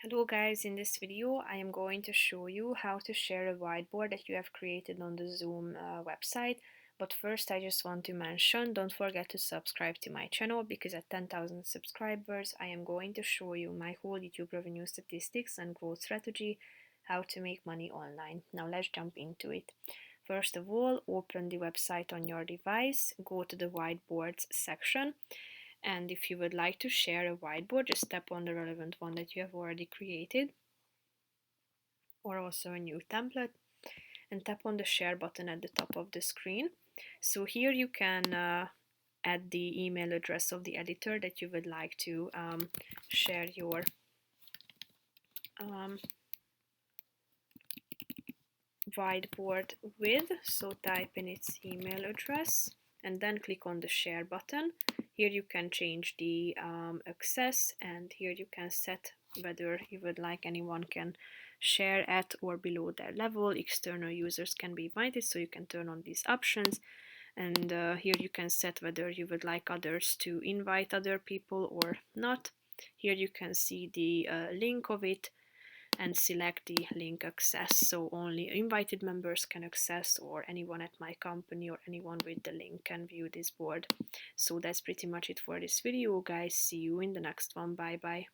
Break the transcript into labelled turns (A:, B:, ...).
A: Hello guys, in this video I am going to show you how to share a whiteboard that you have created on the Zoom website. But first I just want to mention, don't forget to subscribe to my channel because at 10,000 subscribers I am going to show you my whole YouTube revenue statistics and growth strategy, how to make money online. Now let's jump into it. First of all, open the website on your device, go to the whiteboards section. And if you would like to share a whiteboard, just tap on the relevant one that you have already created or also a new template and tap on the share button at the top of the screen. So here you can add the email address of the editor that you would like to share your whiteboard with. So type in its email address and then click on the share button. Here you can change the access, and here you can set whether you would like anyone can share at or below their level. External users can be invited, so you can turn on these options. And here you can set whether you would like others to invite other people or not. Here you can see the link of it and select the link access, so only invited members can access, or anyone at my company or anyone with the link can view this board. So that's pretty much it for this video guys. See you in the next one. Bye bye.